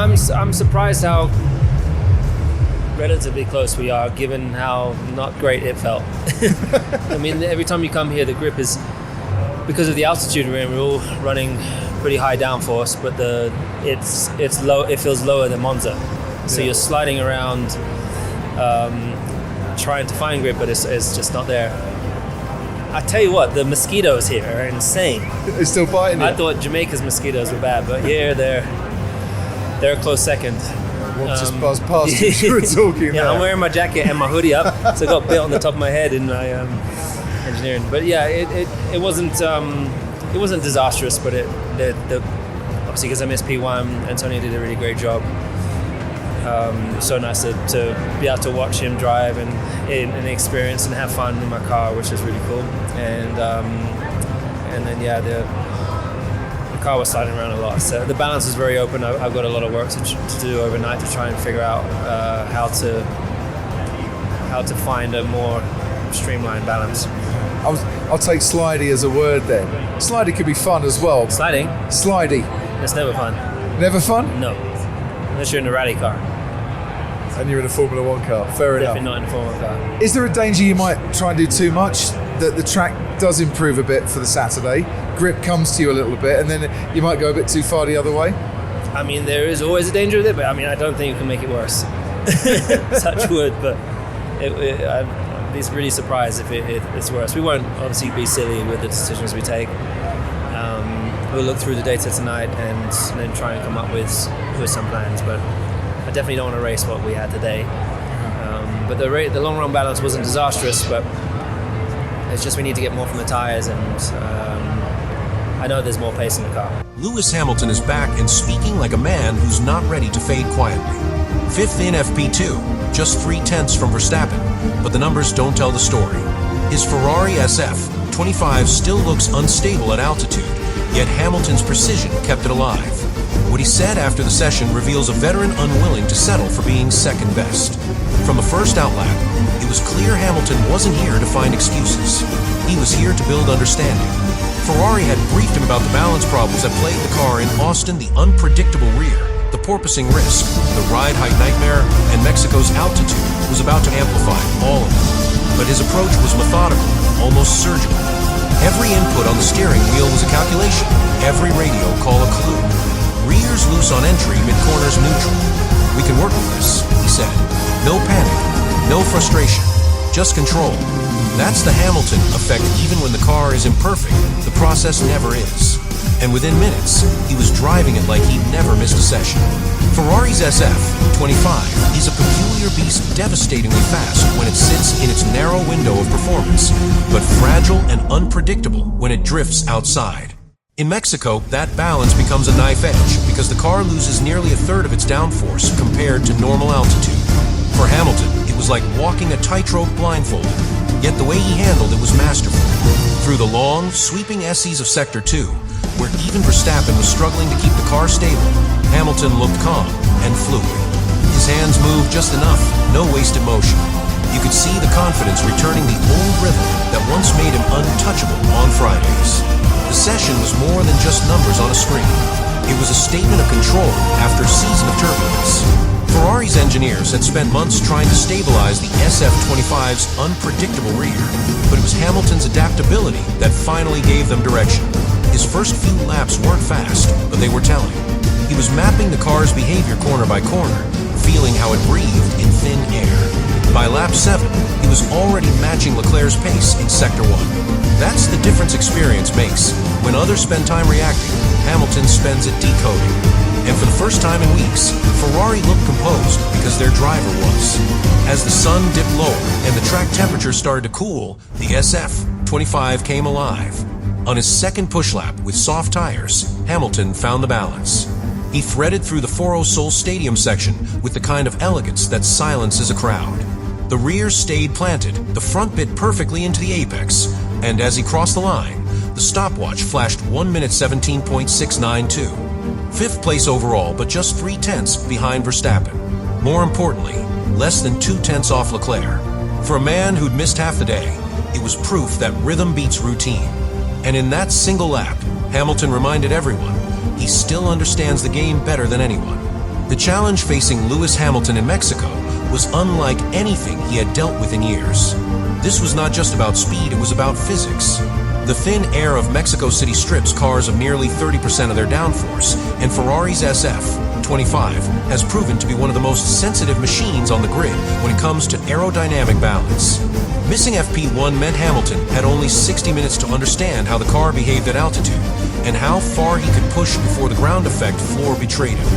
mean, I'm surprised how relatively close we are, given how not great it felt. I mean, every time you come here, the grip is, because of the altitude we're in, we're all running pretty high downforce, but it's low. It feels lower than Monza, so you're sliding around, trying to find grip, but it's just not there. I tell you what, the mosquitoes here are insane. They're still biting you. I thought Jamaica's mosquitoes were bad, but here they're a close second. What just buzzed past you? You were talking there. I'm wearing my jacket and my hoodie up, so I got bit on the top of my head in my engineering. But yeah, it wasn't disastrous, but obviously because I missed P1, Antonio did a really great job. So nice to be able to watch him drive and experience and have fun in my car, which is really cool. And then the car was sliding around a lot, so the balance is very open. I've got a lot of work to do overnight to try and figure out how to find a more streamlined balance. I'll take slidey as a word then. Slidey could be fun as well. Sliding? Slidey. It's never fun. Never fun? No, unless you're in a rally car. And you're in a Formula 1 car. Fair enough. Definitely not in a Formula 1 car. Is there a danger you might try and do too much? That the track does improve a bit for the Saturday, grip comes to you a little bit, and then you might go a bit too far the other way? I mean, there is always a danger with it, but I mean, I don't think you can make it worse. Touch wood, but I'd be really surprised if it's worse. We won't obviously be silly with the decisions we take. We'll look through the data tonight and then try and come up with some plans, but I definitely don't want to race what we had today. But the long run balance wasn't disastrous, but it's just we need to get more from the tires, and I know there's more pace in the car. Lewis Hamilton is back and speaking like a man who's not ready to fade quietly. 5th in FP2, just 0.3 from Verstappen, but the numbers don't tell the story. His Ferrari SF25 still looks unstable at altitude, yet Hamilton's precision kept it alive. What he said after the session reveals a veteran unwilling to settle for being second best. From the first outlap, it was clear Hamilton wasn't here to find excuses. He was here to build understanding. Ferrari had briefed him about the balance problems that plagued the car in Austin, the unpredictable rear, the porpoising risk, the ride height nightmare, and Mexico's altitude was about to amplify all of them. But his approach was methodical, almost surgical. Every input on the steering wheel was a calculation, every radio call a clue. Rears loose on entry, mid-corners neutral. We can work with this, he said. No panic, no frustration, just control. That's the Hamilton effect. Even when the car is imperfect, the process never is. And within minutes, he was driving it like he'd never missed a session. Ferrari's SF25 is a peculiar beast, devastatingly fast when it sits in its narrow window of performance, but fragile and unpredictable when it drifts outside. In Mexico, that balance becomes a knife edge because the car loses nearly a third of its downforce compared to normal altitude. For Hamilton, it was like walking a tightrope blindfolded, yet the way he handled it was masterful. Through the long, sweeping S's of Sector 2, where even Verstappen was struggling to keep the car stable, Hamilton looked calm and fluid. His hands moved just enough, no wasted motion. You could see the confidence returning, the old rhythm that once made him untouchable on Fridays. The session was more than just numbers on a screen. It was a statement of control after a season of turbulence. Ferrari's engineers had spent months trying to stabilize the SF25's unpredictable rear, but it was Hamilton's adaptability that finally gave them direction. His first few laps weren't fast, but they were telling. He was mapping the car's behavior corner by corner, feeling how it breathed in thin air. By lap 7, he was already matching Leclerc's pace in Sector 1. That's the difference experience makes. When others spend time reacting, Hamilton spends it decoding. And for the first time in weeks, Ferrari looked composed because their driver was. As the sun dipped lower and the track temperature started to cool, the SF25 came alive. On his second push lap with soft tires, Hamilton found the balance. He threaded through the Foro Sol Stadium section with the kind of elegance that silences a crowd. The rear stayed planted, the front bit perfectly into the apex, and as he crossed the line, the stopwatch flashed 1 minute 17.692. 5th place overall, but just 0.3 behind Verstappen. More importantly, less than 0.2 off Leclerc. For a man who'd missed half the day, it was proof that rhythm beats routine. And in that single lap, Hamilton reminded everyone he still understands the game better than anyone. The challenge facing Lewis Hamilton in Mexico was unlike anything he had dealt with in years. This was not just about speed, it was about physics. The thin air of Mexico City strips cars of nearly 30% of their downforce, and Ferrari's SF25 has proven to be one of the most sensitive machines on the grid when it comes to aerodynamic balance. Missing FP1 meant Hamilton had only 60 minutes to understand how the car behaved at altitude and how far he could push before the ground effect floor betrayed him.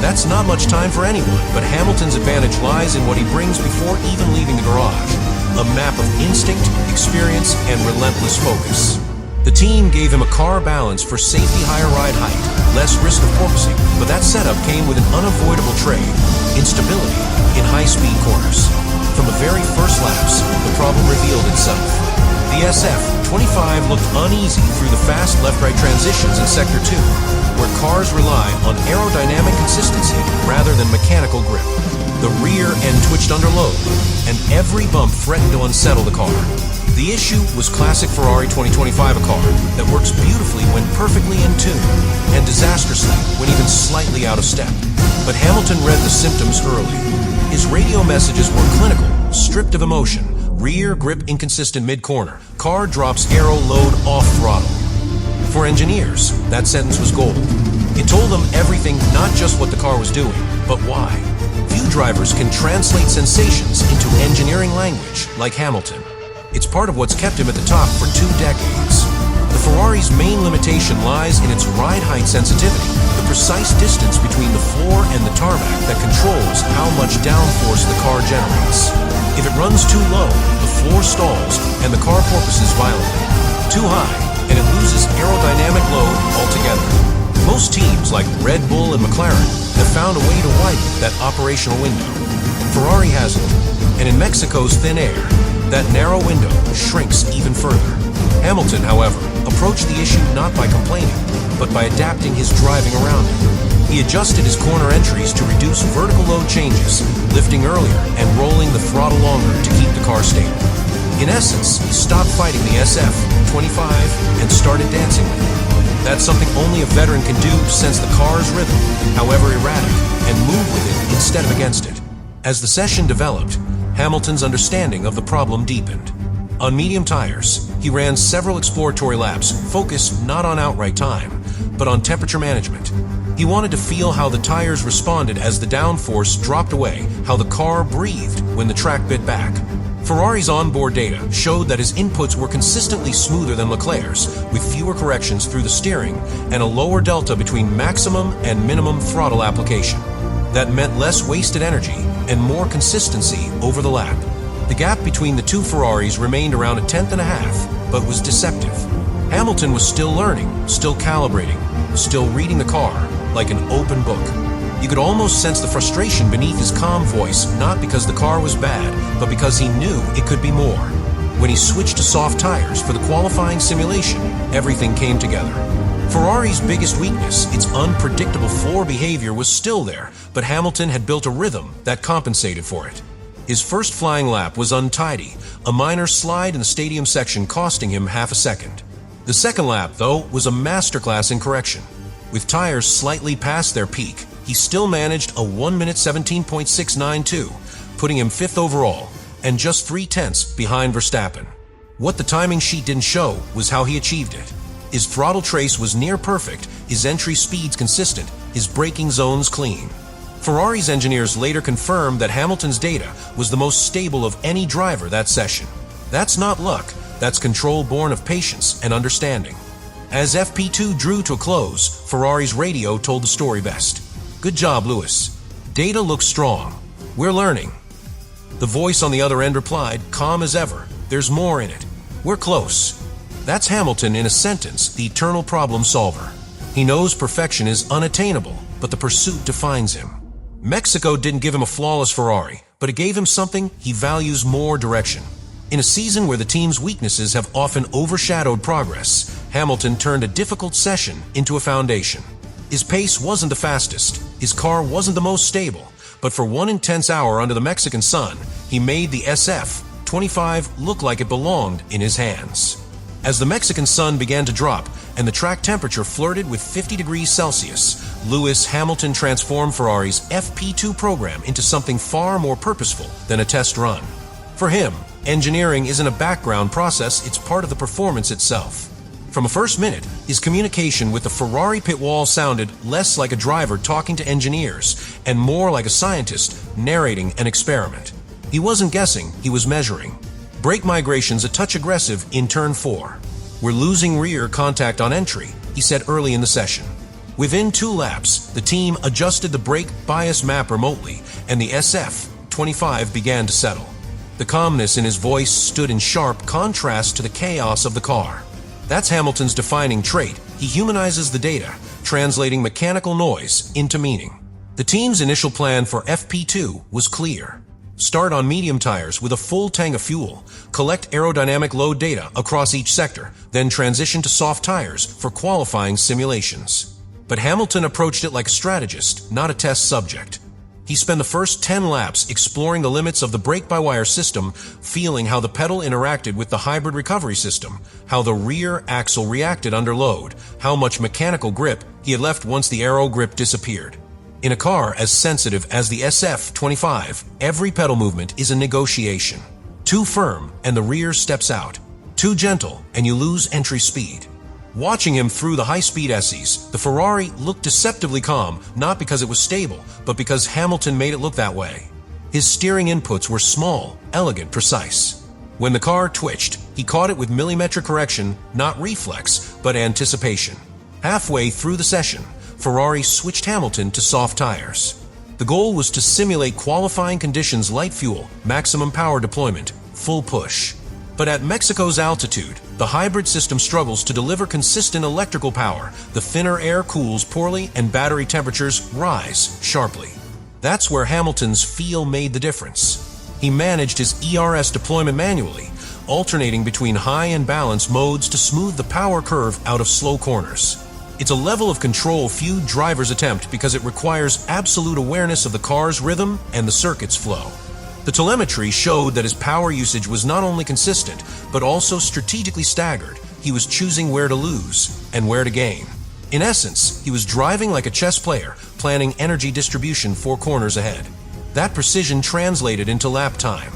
That's not much time for anyone, but Hamilton's advantage lies in what he brings before even leaving the garage. A map of instinct, experience, and relentless focus. The team gave him a car balance for safety, higher ride height, less risk of porpoising, but that setup came with an unavoidable trade: instability in high-speed corners. From the very first laps, the problem revealed itself. The SF25 looked uneasy through the fast left-right transitions in Sector 2, where cars rely on aerodynamic consistency rather than mechanical grip. The rear end twitched under load, and every bump threatened to unsettle the car. The issue was classic Ferrari 2025, a car that works beautifully when perfectly in tune, and disastrously when even slightly out of step. But Hamilton read the symptoms early. His radio messages were clinical, stripped of emotion. Rear grip inconsistent mid-corner. Car drops aero load off throttle. For engineers, that sentence was gold. It told them everything, not just what the car was doing, but why. Few drivers can translate sensations into engineering language like Hamilton. It's part of what's kept him at the top for 2 decades. The Ferrari's main limitation lies in its ride height sensitivity, the precise distance between the floor and the tarmac that controls how much downforce the car generates. If it runs too low, the floor stalls and the car porpoises violently. Too high, and it loses aerodynamic load altogether. Most teams like Red Bull and McLaren have found a way to widen that operational window. Ferrari hasn't, and in Mexico's thin air, that narrow window shrinks even further. Hamilton, however, approached the issue not by complaining, but by adapting his driving around it. He adjusted his corner entries to reduce vertical load changes, lifting earlier and rolling the throttle longer to keep the car stable. In essence, he stopped fighting the SF25 and started dancing with it. That's something only a veteran can do, sense the car's rhythm, however erratic, and move with it instead of against it. As the session developed, Hamilton's understanding of the problem deepened. On medium tires, he ran several exploratory laps, focused not on outright time, but on temperature management. He wanted to feel how the tires responded as the downforce dropped away, how the car breathed when the track bit back. Ferrari's onboard data showed that his inputs were consistently smoother than Leclerc's, with fewer corrections through the steering and a lower delta between maximum and minimum throttle application. That meant less wasted energy and more consistency over the lap. The gap between the two Ferraris remained around 1/10.5, but was deceptive. Hamilton was still learning, still calibrating, still reading the car like an open book. You could almost sense the frustration beneath his calm voice, not because the car was bad, but because he knew it could be more. When he switched to soft tires for the qualifying simulation, everything came together. Ferrari's biggest weakness, its unpredictable floor behavior, was still there, but Hamilton had built a rhythm that compensated for it. His first flying lap was untidy, a minor slide in the stadium section costing him half a second. The second lap, though, was a masterclass in correction. With tires slightly past their peak, he still managed a 1 minute 17.692, putting him 5th overall, and just 0.3 behind Verstappen. What the timing sheet didn't show was how he achieved it. His throttle trace was near perfect, his entry speeds consistent, his braking zones clean. Ferrari's engineers later confirmed that Hamilton's data was the most stable of any driver that session. That's not luck, that's control born of patience and understanding. As FP2 drew to a close, Ferrari's radio told the story best. "Good job, Lewis. Data looks strong. We're learning." The voice on the other end replied, calm as ever, "There's more in it. We're close." That's Hamilton in a sentence, the eternal problem solver. He knows perfection is unattainable, but the pursuit defines him. Mexico didn't give him a flawless Ferrari, but it gave him something he values more: direction. In a season where the team's weaknesses have often overshadowed progress, Hamilton turned a difficult session into a foundation. His pace wasn't the fastest, his car wasn't the most stable, but for one intense hour under the Mexican sun, he made the SF25 look like it belonged in his hands. As the Mexican sun began to drop and the track temperature flirted with 50 degrees Celsius, Lewis Hamilton transformed Ferrari's FP2 program into something far more purposeful than a test run. For him, engineering isn't a background process, it's part of the performance itself. From the first minute, his communication with the Ferrari pit wall sounded less like a driver talking to engineers and more like a scientist narrating an experiment. He wasn't guessing, he was measuring. Brake migration's a touch aggressive in turn 4. We're losing rear contact on entry, he said early in the session. Within 2 laps, the team adjusted the brake bias map remotely, and the SF-25 began to settle. The calmness in his voice stood in sharp contrast to the chaos of the car. That's Hamilton's defining trait. He humanizes the data, translating mechanical noise into meaning. The team's initial plan for FP2 was clear. Start on medium tires with a full tank of fuel, collect aerodynamic load data across each sector, then transition to soft tires for qualifying simulations. But Hamilton approached it like a strategist, not a test subject. He spent the first 10 laps exploring the limits of the brake-by-wire system, feeling how the pedal interacted with the hybrid recovery system, how the rear axle reacted under load, how much mechanical grip he had left once the aero grip disappeared. In a car as sensitive as the SF-25, every pedal movement is a negotiation. Too firm, and the rear steps out. Too gentle, and you lose entry speed. Watching him through the high-speed SEs, the Ferrari looked deceptively calm, not because it was stable, but because Hamilton made it look that way. His steering inputs were small, elegant, precise. When the car twitched, he caught it with millimetric correction, not reflex, but anticipation. Halfway through the session, Ferrari switched Hamilton to soft tires. The goal was to simulate qualifying conditions: light fuel, maximum power deployment, full push. But at Mexico's altitude, the hybrid system struggles to deliver consistent electrical power. The thinner air cools poorly and battery temperatures rise sharply. That's where Hamilton's feel made the difference. He managed his ERS deployment manually, alternating between high and balance modes to smooth the power curve out of slow corners. It's a level of control few drivers attempt because it requires absolute awareness of the car's rhythm and the circuit's flow. The telemetry showed that his power usage was not only consistent, but also strategically staggered. He was choosing where to lose and where to gain. In essence, he was driving like a chess player, planning energy distribution 4 corners ahead. That precision translated into lap time.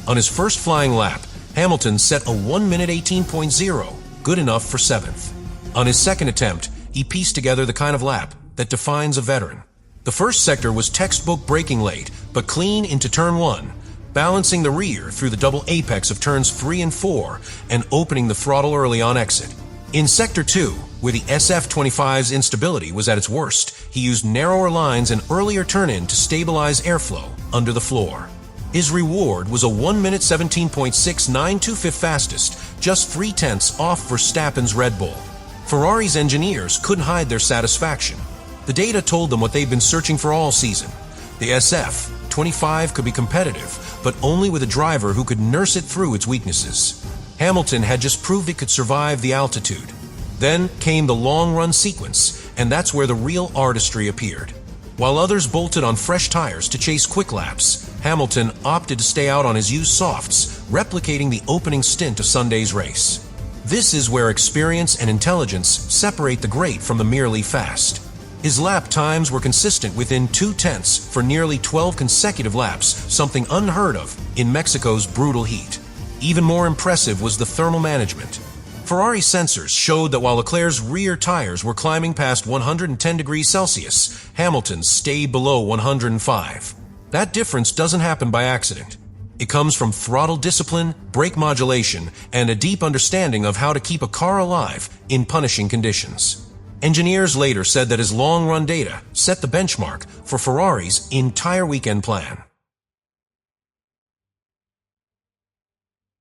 On his first flying lap, Hamilton set a 1 minute 18.0, good enough for 7th. On his second attempt, he pieced together the kind of lap that defines a veteran. The first sector was textbook braking late, but clean into turn 1, balancing the rear through the double apex of turns 3 and 4, and opening the throttle early on exit. In sector 2, where the SF-25's instability was at its worst, he used narrower lines and earlier turn-in to stabilize airflow under the floor. His reward was a 1 minute 17.692 fastest, just 0.3 off Verstappen's Red Bull. Ferrari's engineers couldn't hide their satisfaction. The data told them what they'd been searching for all season. The SF-25 could be competitive, but only with a driver who could nurse it through its weaknesses. Hamilton had just proved it could survive the altitude. Then came the long-run sequence, and that's where the real artistry appeared. While others bolted on fresh tires to chase quick laps, Hamilton opted to stay out on his used softs, replicating the opening stint of Sunday's race. This is where experience and intelligence separate the great from the merely fast. His lap times were consistent within 0.2 for nearly 12 consecutive laps, something unheard of in Mexico's brutal heat. Even more impressive was the thermal management. Ferrari sensors showed that while Leclerc's rear tires were climbing past 110 degrees Celsius, Hamilton's stayed below 105. That difference doesn't happen by accident. It comes from throttle discipline, brake modulation, and a deep understanding of how to keep a car alive in punishing conditions. Engineers later said that his long-run data set the benchmark for Ferrari's entire weekend plan.